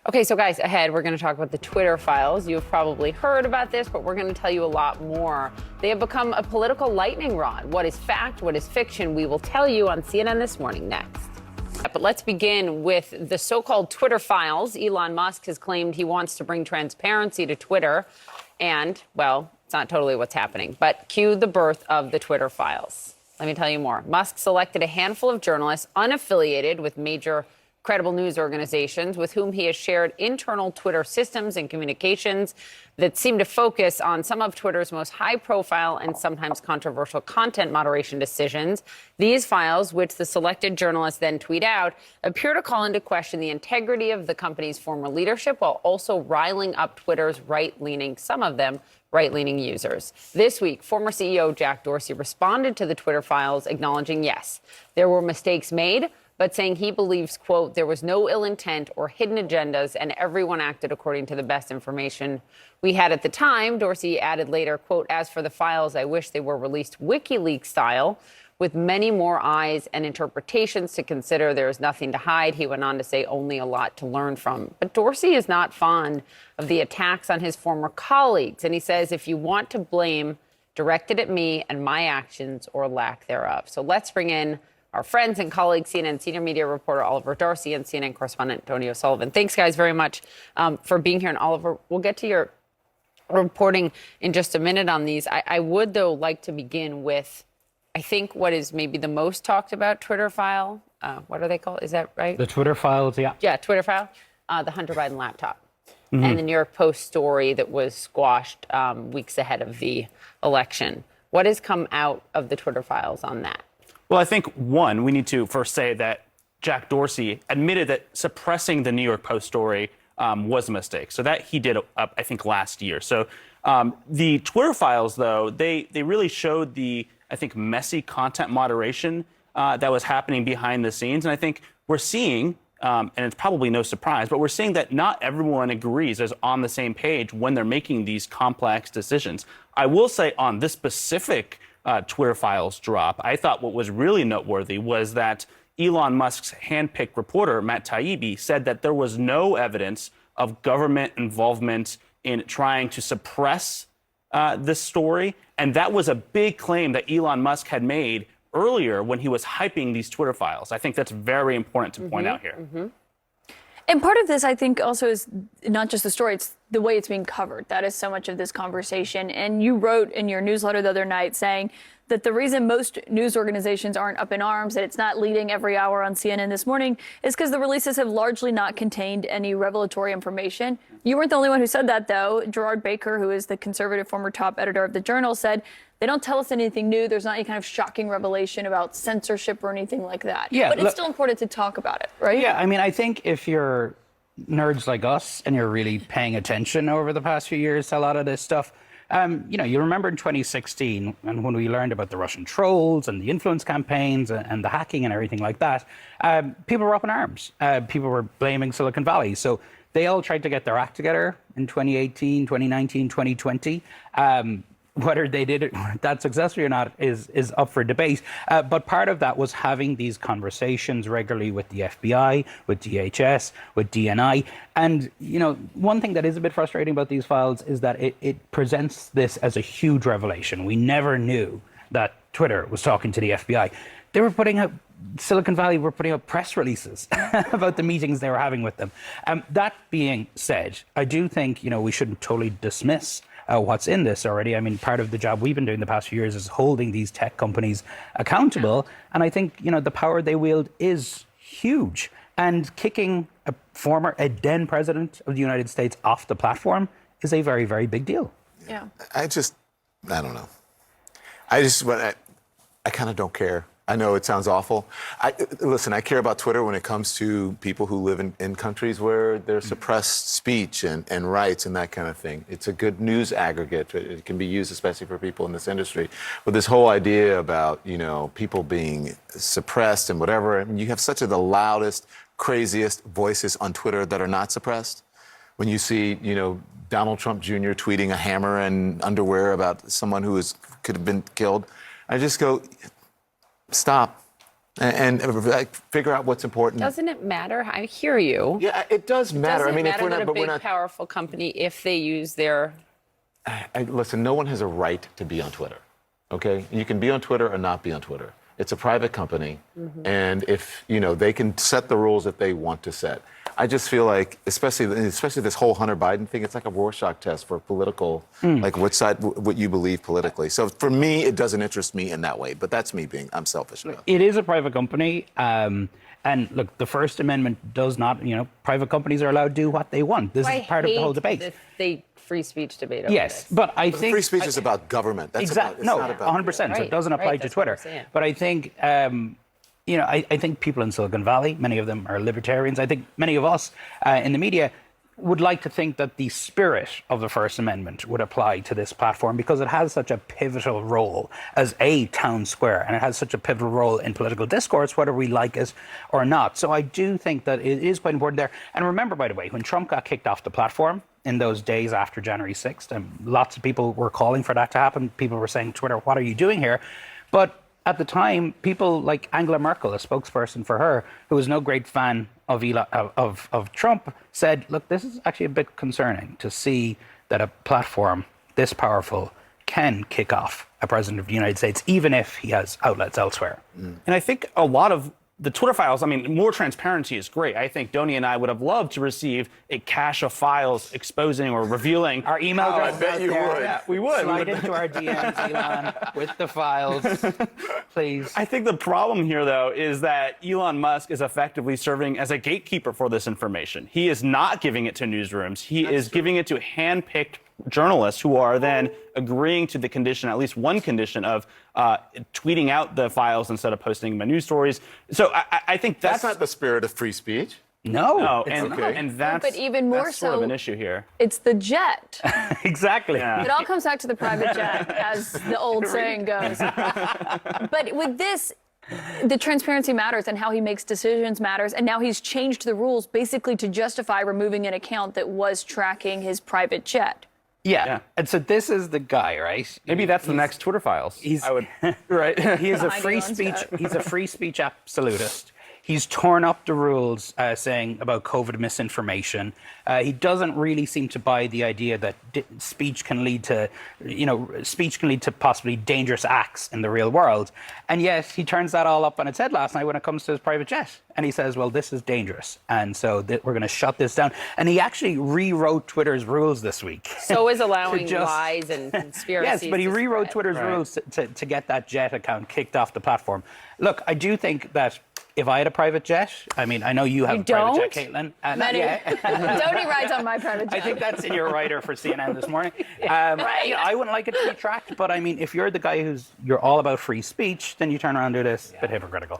Okay, so guys, ahead, we're going to talk about the Twitter files. You've probably heard about this, but we're going to tell you a lot more. They have become a political lightning rod. What is fact? What is fiction? We will tell you on CNN This Morning next. But let's begin with the so-called Twitter files. Elon Musk has claimed he wants to bring transparency to Twitter. And, well, it's not totally what's happening. But cue the birth of the Twitter files. Let me tell you more. Musk selected a handful of journalists unaffiliated with major credible news organizations with whom he has shared internal Twitter systems and communications that seem to focus on some of Twitter's most high-profile and sometimes controversial content moderation decisions. These files, which the selected journalists then tweet out, appear to call into question the integrity of the company's former leadership while also riling up Twitter's right-leaning, some of them, right-leaning users. This week, former CEO Jack Dorsey responded to the Twitter files, acknowledging, yes, there were mistakes made, but saying he believes, quote, there was no ill intent or hidden agendas and everyone acted according to the best information we had at the time. Dorsey added later, quote, as for the files, I wish they were released WikiLeaks style with many more eyes and interpretations to consider. There is nothing to hide. He went on to say only a lot to learn from. But Dorsey is not fond of the attacks on his former colleagues. And he says, if you want to blame, direct it at me and my actions or lack thereof. So let's bring in our friends and colleagues, CNN senior media reporter Oliver Darcy and CNN correspondent Tony O'Sullivan. Thanks, guys, very much for being here. And Oliver, we'll get to your reporting in just a minute on these. I would, though, like to begin with, I think, what is maybe the most talked about Twitter file. What are they called? Is that right? The Twitter files, yeah. Yeah, Twitter file. The Hunter Biden laptop. And the New York Post story that was squashed weeks ahead of the election. What has come out of the Twitter files on that? Well, I think, one, we need to first say that Jack Dorsey admitted that suppressing the New York Post story was a mistake. So that he did, I think, last year. So the Twitter files, though, they really showed the, I think, messy content moderation that was happening behind the scenes. And I think we're seeing, and it's probably no surprise, but we're seeing that not everyone agrees is on the same page when they're making these complex decisions. I will say on this specific Twitter files drop, I thought what was really noteworthy was that Elon Musk's handpicked reporter, Matt Taibbi, said that there was no evidence of government involvement in trying to suppress this story. And that was a big claim that Elon Musk had made earlier when he was hyping these Twitter files. I think that's very important to point out here. And part of this, I think, also is not just the story, it's the way it's being covered. That is so much of this conversation. And you wrote in your newsletter the other night saying that the reason most news organizations aren't up in arms, that it's not leading every hour on CNN This Morning, is because the releases have largely not contained any revelatory information. You weren't the only one who said that, though. Gerard Baker, who is the conservative former top editor of the Journal, said they don't tell us anything new. There's not any kind of shocking revelation about censorship or anything like that. Yeah, but it's still important to talk about it, right? Yeah, I mean, I think if you're nerds like us and you're really paying attention over the past few years to a lot of this stuff, you remember in 2016 and when we learned about the Russian trolls and the influence campaigns and the hacking and everything like that, people were up in arms. People were blaming Silicon Valley. So they all tried to get their act together in 2018, 2019, 2020. Whether they did it that successfully or not is up for debate. But part of that was having these conversations regularly with the FBI, with DHS, with DNI. And, one thing that is a bit frustrating about these files is that it presents this as a huge revelation. We never knew that Twitter was talking to the FBI. They were putting out, Silicon Valley were putting out press releases about the meetings they were having with them. That being said, I do think, we shouldn't totally dismiss what's in this already. I mean, part of the job we've been doing the past few years is holding these tech companies accountable. And I think, the power they wield is huge. And kicking a then president of the United States off the platform is a very, very big deal. Yeah. I don't know. I kind of don't care. I know it sounds awful. Listen, I care about Twitter when it comes to people who live in countries where there's suppressed speech and rights and that kind of thing. It's a good news aggregate. It can be used especially for people in this industry. But this whole idea about, people being suppressed and whatever, I mean, you have such the loudest, craziest voices on Twitter that are not suppressed. When you see, Donald Trump Jr. tweeting a hammer and underwear about someone who could have been killed, I just go, stop. and figure out what's important. Doesn't it matter? I hear you. Yeah, it does matter. Doesn't I mean, matter if we're that not, a but we're big, not. powerful company, if they use their... Listen, no one has a right to be on Twitter. Okay, you can be on Twitter or not be on Twitter. It's a private company, and if they can set the rules that they want to set. I just feel like, especially this whole Hunter Biden thing, it's like a Rorschach test for political, like what you believe politically. So for me, it doesn't interest me in that way. But that's me I'm selfish. It is a private company. And look, the First Amendment does not, private companies are allowed to do what they want. This is part of the whole debate. The state free speech debate over Yes, this. but I think free speech is about government. That's exactly about, no, it's not about 100%. So Right, it doesn't apply right, to that's what I'm Twitter. saying. But I think, I think people in Silicon Valley, many of them are libertarians. I think many of us in the media would like to think that the spirit of the First Amendment would apply to this platform because it has such a pivotal role as a town square, and it has such a pivotal role in political discourse, whether we like it or not. So I do think that it is quite important there. And remember, by the way, when Trump got kicked off the platform in those days after January 6th, and lots of people were calling for that to happen. People were saying, Twitter, what are you doing here? But at the time, people like Angela Merkel, a spokesperson for her, who was no great fan of Trump, said, look, this is actually a bit concerning to see that a platform this powerful can kick off a president of the United States, even if he has outlets elsewhere. And I think a lot of the Twitter files, I mean, more transparency is great. I think Donnie and I would have loved to receive a cache of files exposing or revealing Our email address. I bet you would. Yeah, we would. Slide into our DMs, Elon, with the files, please. I think the problem here, though, is that Elon Musk is effectively serving as a gatekeeper for this information. He is not giving it to newsrooms. He is giving it to hand-picked journalists who are then agreeing to the condition, at least one condition, of tweeting out the files instead of posting them in news stories. So I think That's not the spirit of free speech. No, and, it's okay. and that's, But even more that's sort of so- an issue here. It's the jet. exactly. Yeah. It all comes back to the private jet, as the old saying goes. But with this, the transparency matters and how he makes decisions matters. And now he's changed the rules basically to justify removing an account that was tracking his private jet. Yeah. And so this is the guy, right? Maybe that's the next Twitter files. He's I would, right? He is a Behind free Elon's speech. back. He's a free speech absolutist. He's torn up the rules, saying about COVID misinformation. He doesn't really seem to buy the idea that speech can lead to, speech can lead to possibly dangerous acts in the real world. And yet he turns that all up on its head last night when it comes to his private jet. And he says, well, this is dangerous. And so we're going to shut this down. And he actually rewrote Twitter's rules this week. So is allowing just- lies and conspiracies. Yes, but he to rewrote spread. Twitter's rules to get that jet account kicked off the platform. Look, I do think that if I had a private jet, I mean, I know you have You a private jet, don't? Caitlin. Many, Donnie rides on my private jet. I think that's in your writer for CNN this morning. I wouldn't like it to be tracked, but I mean, if you're the guy you're all about free speech, then you turn around and do this, a bit hypocritical.